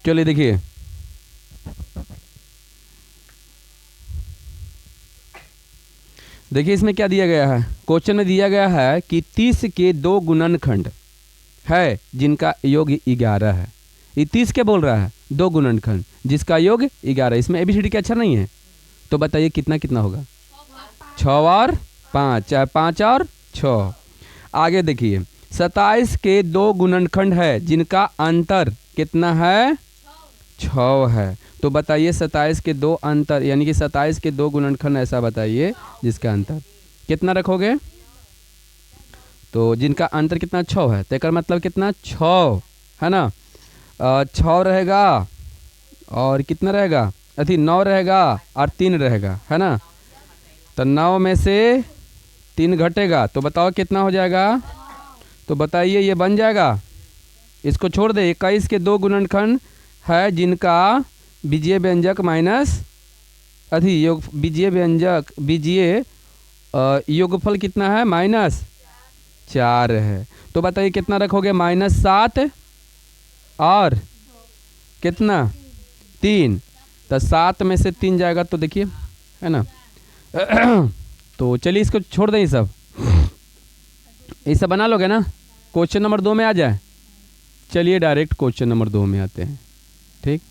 चलिए देखिए, देखिए इसमें क्या दिया गया है। क्वेश्चन में दिया गया है कि 30 के 2 गुणनखंड है जिनका योग 11 है। ये 30 के बोल रहा है 2 गुणनखंड जिसका योग 11। इसमें ABCD के अक्षर नहीं है, तो बताइए कितना कितना होगा। 6 और 5, चाहे 5 और 6। आगे देखिए, 27 के 2 गुणनखंड है जिनका अंतर कितना है, 6 है। तो बताइए 27 के 2 अंतर, यानी कि 27 के 2 गुणनखंड ऐसा बताइए जिसका अंतर कितना रखोगे। तो जिनका अंतर कितना, 6 है, तो इसका मतलब कितना, 6 है ना। 6 रहेगा और कितना रहेगा, अथी 9 रहेगा और 3 रहेगा, है ना। तो 9 में से 3 घटेगा तो बताओ कितना हो जाएगा। तो बताइए ये बन जाएगा, इसको छोड़ दे। 21 के 2 गुणनखंड है जिनका बीजीय व्यंजक माइनस अथी योग, बीजीय व्यंजक बीजीय योगफल कितना है, -4 है। तो बताइए कितना रखोगे, -7 और कितना, 3। तो 7 में से 3 जाएगा तो देखिए, है ना। तो चलिए इसको छोड़ दें, ये सब बना लोगे ना। क्वेश्चन नंबर 2 में आ जाए। चलिए डायरेक्ट क्वेश्चन नंबर 2 में आते हैं। ठीक,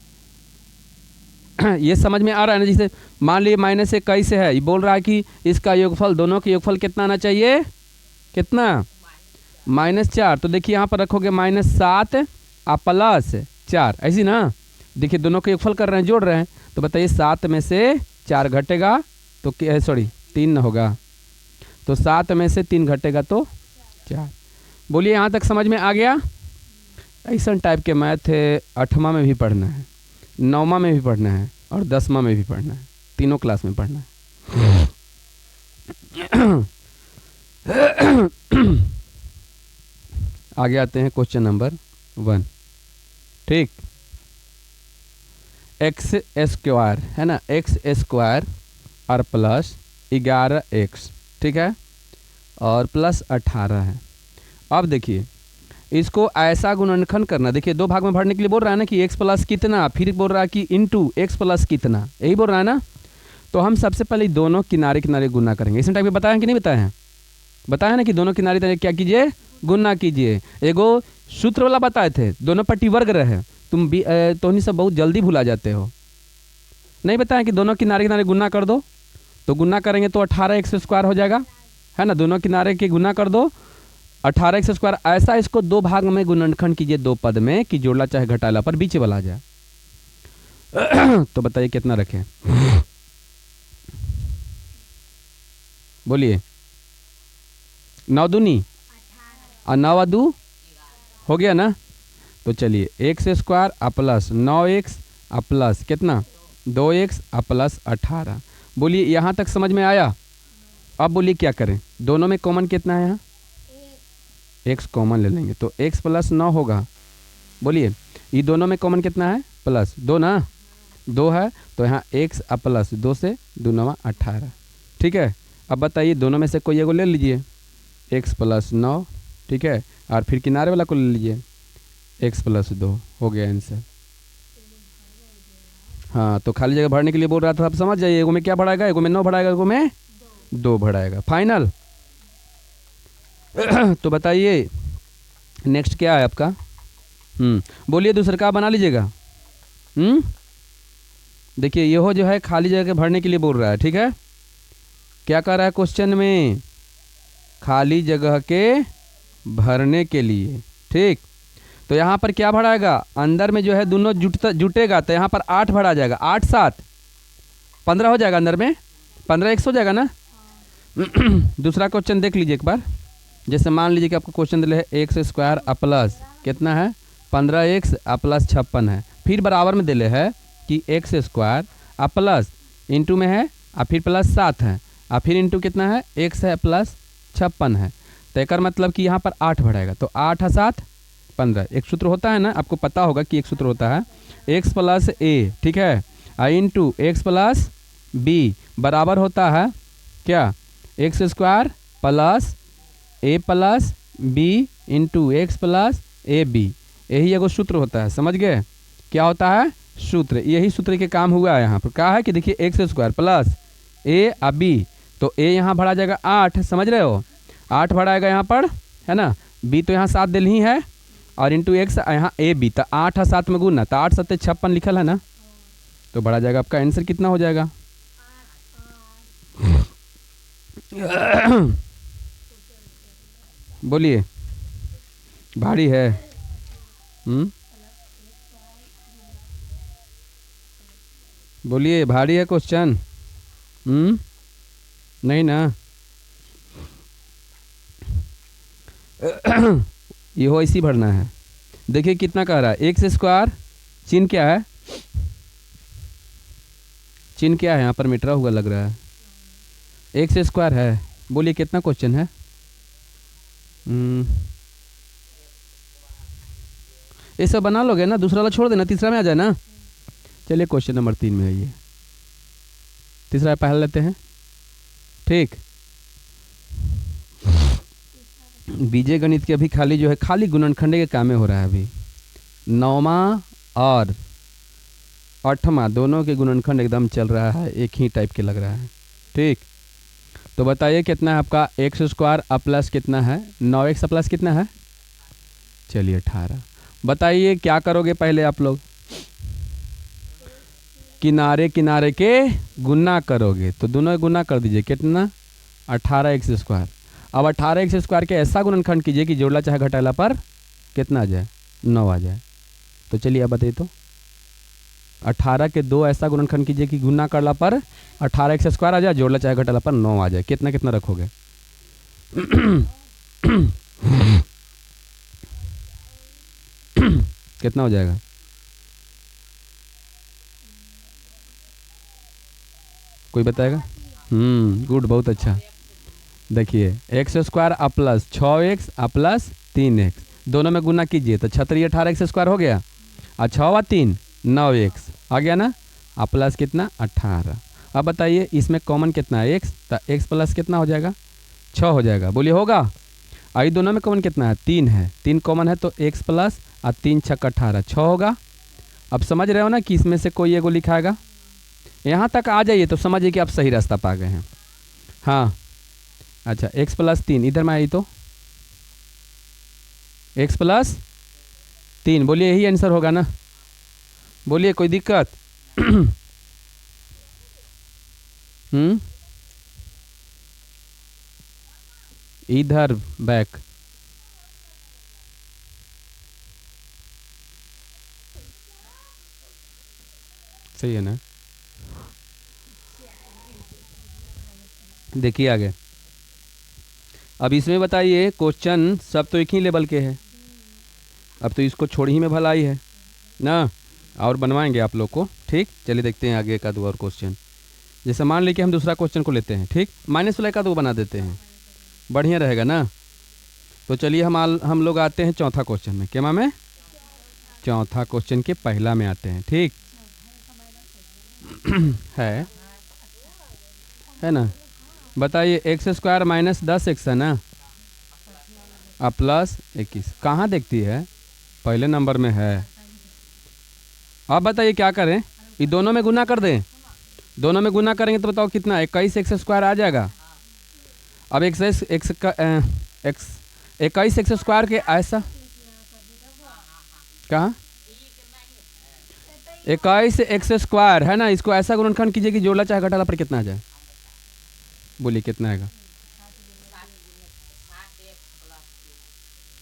ये समझ में आ रहा है ना। जैसे मान लीजिए -21 है, ये बोल रहा है कि इसका योगफल, दोनों का योगफल कितना आना चाहिए, कितना, -4। तो देखिए यहाँ पर रखोगे -7 और +4, ऐसी ना। देखिए दोनों का योगफल कर रहे हैं, जोड़ रहे हैं। तो बताइए 7 में से 4 घटेगा तो क्या, सॉरी 3 होगा। तो 7 में से 3 घटेगा तो 4। बोलिए यहाँ तक समझ में आ गया। ऐसा टाइप के मैथ 8वां में भी पढ़ना है, 9वां में भी पढ़ना है और 10वां में भी पढ़ना है, तीनों क्लास में पढ़ना है। आगे आते हैं क्वेश्चन नंबर 1। ठीक, x² है ना, x² और +11x, ठीक है, और +18 है। अब देखिए इसको ऐसा गुणनखंड करना। देखिए 2 भाग में भरने के लिए बोल रहा है ना कि x प्लस कितना, फिर बोल रहा है कि इंटू x प्लस कितना, यही बोल रहा है ना। तो हम सबसे पहले दोनों किनारे किनारे गुना करेंगे। इस टाइप में बताया कि नहीं बताया है, बताया ना कि दोनों किनारे क्या कीजिए, गुना कीजिए। एगो सूत्र वाला बताए थे, दोनों पट्टी वर्ग रहे। तुम भी तो सब बहुत जल्दी भुला जाते हो। नहीं बताया कि दोनों किनारे किनारे गुना कर दो, तो गुना करेंगे तो 18x² हो जाएगा, है ना। दोनों किनारे के गुना कर दो 18x²। ऐसा इसको 2 भाग में गुणनखंड कीजिए, 2 पद में, कि जोड़ला चाहे घटाला पर बीच वाला आ जाए। तो बताइए कितना रखें, बोलिए। 9 दूनी और 9 2 हो गया ना। तो चलिए x² प्लस 9x प्लस कितना, 2x प्लस 18। बोलिए यहाँ तक समझ में आया। अब बोलिए क्या करें, दोनों में कॉमन कितना है, यहाँ x कॉमन ले लेंगे तो x प्लस 9 होगा। बोलिए ये दोनों में कॉमन कितना है, +2 ना, 2 है। तो यहाँ x प्लस 2 से 2 9 18, ठीक है। अब बताइए दोनों में से कोई एगो ले लीजिए, x प्लस 9, ठीक है, और फिर किनारे वाला को ले लीजिए, x प्लस 2, हो गया आंसर। हाँ, तो खाली जगह भरने के लिए बोल रहा था, आप समझ जाइए। एगो में क्या बढ़ाएगा, एगो में 9 बढ़ाएगा, एगो में 2 बढ़ाएगा, फाइनल। तो बताइए नेक्स्ट क्या है आपका। बोलिए दूसरा का बना लीजिएगा। देखिए यह जो है खाली जगह भरने के लिए बोल रहा है, ठीक है। क्या कर रहा है क्वेश्चन में, खाली जगह के भरने के लिए, ठीक। तो यहाँ पर क्या भराएगा, अंदर में जो है दोनों जुटेगा, तो यहाँ पर 8 भरा जाएगा, 8 7 15 हो जाएगा, अंदर में 15 100 हो जाएगा ना। दूसरा क्वेश्चन देख लीजिए एक बार। जैसे मान लीजिए कि आपको क्वेश्चन दिले है x² प्लस कितना है, 15x प्लस 56 है। फिर बराबर में दिले है कि x² प्लस इंटू में है और फिर +7 है और फिर इंटू कितना है, x है प्लस 56 है। तो एक मतलब कि यहाँ पर 8 बढ़ाएगा, तो 8 7 15। एक सूत्र होता है ना, आपको पता होगा कि एक सूत्र होता है x प्लस a, ठीक है, इंटू x प्लस b बराबर होता है क्या, x² plus a plus b into x plus ab। यही एगो सूत्र होता है, समझ गए। क्या होता है, सूत्र। यही सूत्र के काम हुआ है यहाँ पर। क्या है कि देखिए एक्स स्क्वायर प्लस ए और बी, तो ए यहाँ भरा जाएगा 8, समझ रहे हो, 8 भराएगा यहाँ पर, है ना। बी तो यहाँ 7 दिल ही है, और इंटू एक्स यहाँ ए बी, तो 8 और 7 में गुना, तो 8 7 56 लिखल है ना, तो बढ़ा जाएगा। आपका आंसर कितना हो जाएगा? बोलिए, भारी है। बोलिए, भारी है क्वेश्चन? नहीं ना। ये हो इसी भरना है। देखिए कितना कह रहा है, एक्स स्क्वायर, चिन्ह क्या है, चिन्ह क्या है यहाँ पर, मिटरा हुआ लग रहा है, एक्स स्क्वायर है। बोलिए कितना क्वेश्चन है? ये सब बना लोगे ना, दूसरा वाला छोड़ देना, तीसरा में आ जाए ना। चलिए क्वेश्चन नंबर 3 में आइए, तीसरा पहले लेते हैं, ठीक। बीजे गणित के अभी खाली जो है, खाली गुणनखंड के काम में हो रहा है अभी। 9वां और 8वां दोनों के गुणनखंड एकदम चल रहा है, एक ही टाइप के लग रहा है, ठीक। तो बताइए कितना है आपका, एक्स स्क्वायर प्लस कितना है, 9x प्लस कितना है, चलिए 18। बताइए क्या करोगे पहले आप लोग, किनारे किनारे के गुना करोगे, तो दोनों गुना कर दीजिए, कितना, 18x स्क्वायर। अब 18x स्क्वायर के ऐसा गुणनखंड कीजिए कि जोड़ला चाहे घटाला पर कितना आ जाए, 9 आ जाए। तो चलिए अब बताइए, तो 18 के 2 ऐसा गुणनखंड कीजिए कि गुना करला पर 18x स्क्वायर आ जाए, जोड़ला चाहे घटाला पर 9 आ जाए। कितना कितना रखोगे? कितना हो जाएगा? कोई बताएगा? गुड, बहुत अच्छा। देखिए x square plus 6x plus 3x, दोनों में गुना कीजिए तो 36 18x स्क्वायर हो गया, और 6 और 3 9x आ गया ना, प्लस कितना, 18। अब बताइए इसमें कॉमन कितना है, x, तो x प्लस कितना हो जाएगा, 6 हो जाएगा। बोलिए होगा? आई दोनों में कॉमन कितना है, 3 है, 3 कॉमन है, तो x प्लस और 3 6 18 6 होगा। अब समझ रहे हो ना कि इसमें से कोई एगो लिखाएगा। यहाँ तक आ जाइए तो समझिए कि आप सही रास्ता पा गए हैं। हाँ अच्छा, x प्लस 3 इधर में आई, तो x प्लस 3, बोलिए यही आंसर होगा ना। बोलिए कोई दिक्कत? इधर बैक, सही है ना। देखिए आगे, अब इसमें बताइए क्वेश्चन सब तो एक ही लेवल के हैं, अब तो इसको छोड़ ही में भलाई है ना, और बनवाएंगे आप लोग को, ठीक। चलिए देखते हैं आगे का दो और क्वेश्चन। जैसे मान लीजिए हम दूसरा क्वेश्चन को लेते हैं, ठीक, माइनस वाला का दो बना देते हैं, बढ़िया रहेगा ना। तो चलिए हम लोग आते हैं चौथा क्वेश्चन में। क्या में? चौथा क्वेश्चन के पहला में आते हैं, ठीक। है ना। बताइए एक्स स्क्वायर माइनस 10x है ना, अब प्लस 21, कहाँ देखती है, पहले नंबर में है। अब बताइए क्या करें, ये दोनों में गुना कर दें, दोनों में गुना करेंगे तो बताओ कितना, 21x स्क्वायर आ जाएगा। अब 21x स्क्वायर के ऐसा कहाँ, 21x स्क्वायर है ना, इसको ऐसा गुणनखंड कीजिए कि जोड़ला चाहे घटाला पर कितना आ जाए। बोलिए कितना आएगा,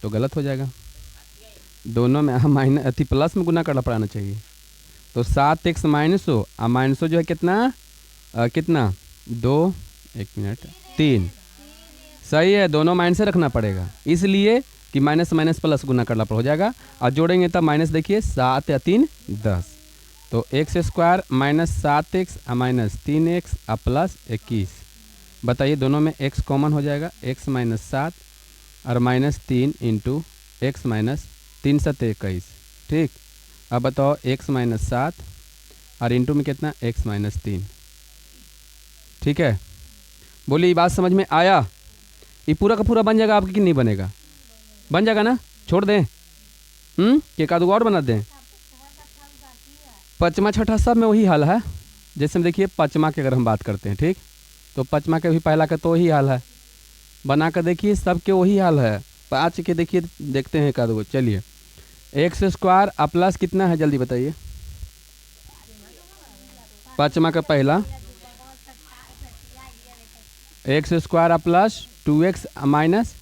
तो गलत हो जाएगा, दोनों में माइनस अति प्लस में गुना करना पड़ाना चाहिए। तो 7x माइनस हो, और माइनस हो जो है कितना कितना 2 1 मिनट 3, सही है, दोनों माइनस से रखना पड़ेगा, इसलिए कि माइनस माइनस प्लस गुना करना हो जाएगा, और जोड़ेंगे तब माइनस, देखिए 7 या 3 10, तो x square minus 7x minus 3x plus 21। बताइए दोनों में x कॉमन हो जाएगा, x माइनस 7 और माइनस 3 इंटू एक्स माइनस 3 7 21, ठीक। अब बताओ x माइनस 7 और इंटू में कितना, x माइनस 3, ठीक है। बोलिए ये बात समझ में आया? ये पूरा का पूरा बन जाएगा आपके कि नहीं बनेगा? बन जाएगा ना, छोड़ दें कि एक आध और बना दें? पाँचवा छठा सब में वही हाल है। जैसे में देखिए पाँचवा की अगर हम बात करते हैं, ठीक, तो पाँचवा के भी पहला का तो वही हाल है। बना कर देखिए सब के वही हाल है। 5 के देखिए, देखते हैं एक आध गो। चलिए, एक्स स्क्वायर और प्लस कितना है जल्दी बताइए। पाँचवा का पहला एक्स स्क्वायर और प्लस 2x माइनस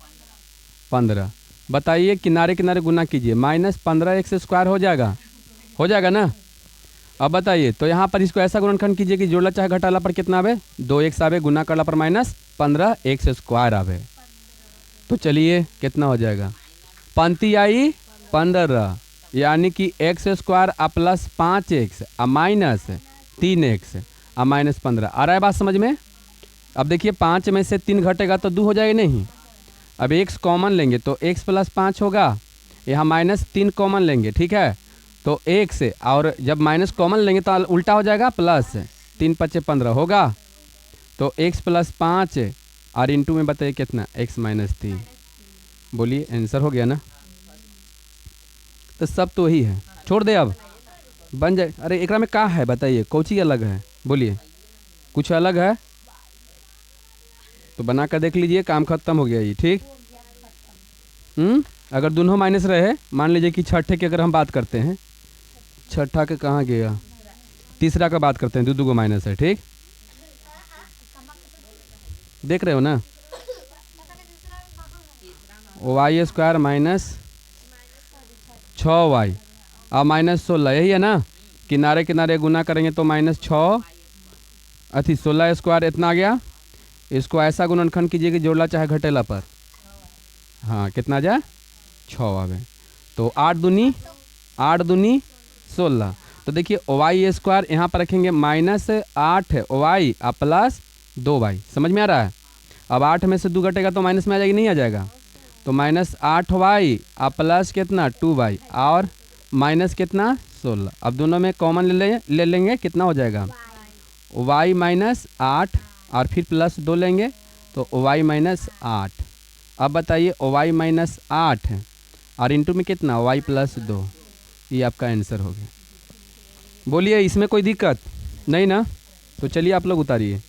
15। बताइए किनारे किनारे गुना कीजिए, -15 एक्स स्क्वायर हो जाएगा ना। अब बताइए, तो यहाँ पर इसको ऐसा गुणनखंड कीजिए कि जोड़ला चाहे घटाला पर कितना आवे, 2x आवे, गुना करला पर -15 एक्स स्क्वायर आवे। तो चलिए कितना हो जाएगा, पंक्ति आई 15, यानी कि एक्स स्क्वायर आ प्लस 5x आ माइनस 3x आ माइनस 15। आ रहा है बात समझ में। अब देखिए 5 में से 3 घटेगा तो 2 हो जाएगा नहीं। अब x कॉमन लेंगे तो x प्लस 5 होगा, यहाँ -3 कॉमन लेंगे, ठीक है, तो x, और जब माइनस कॉमन लेंगे तो उल्टा हो जाएगा, प्लस 3 × 5 = 15 होगा। तो x प्लस 5 और इंटू में बताइए कितना, x माइनस 3। बोलिए आंसर हो गया ना। तो सब तो वही है, छोड़ दे अब बन जाए। अरे एकरा में क्या है बताइए, कौची अलग है, बोलिए कुछ अलग है तो बना कर देख लीजिए, काम खत्म हो गया ये, ठीक। अगर दोनों माइनस रहे, मान लीजिए कि छठे की अगर हम बात करते हैं, छठा के कहाँ गया, तीसरा का बात करते हैं, दो गो माइनस है, ठीक, देख रहे हो ना। y स्क्वायर माइनस 6y और माइनस 16, यही है ना। किनारे किनारे गुना करेंगे तो -6 अथी 16 स्क्वायर इतना आ गया। इसको ऐसा गुणनखंड कीजिए कि जोड़ला चाहे घटेला पर, हाँ कितना जाए 6 आवे। तो 8 दूनी 16। तो देखिए y स्क्वायर यहाँ पर रखेंगे -8y और प्लस 2y, समझ में आ रहा है। अब 8 में से 2 घटेगा तो माइनस में आ जाएगी, नहीं आ जाएगा। तो -8y और प्लस कितना 2y और माइनस कितना 16। अब दोनों में कॉमन ले लेंगे, कितना हो जाएगा y -8 और फिर प्लस 2 लेंगे तो y -8। अब बताइए y -8 और इंटू में कितना y + 2, ये आपका आंसर हो गया। बोलिए इसमें कोई दिक्कत नहीं ना। तो चलिए आप लोग उतारिए।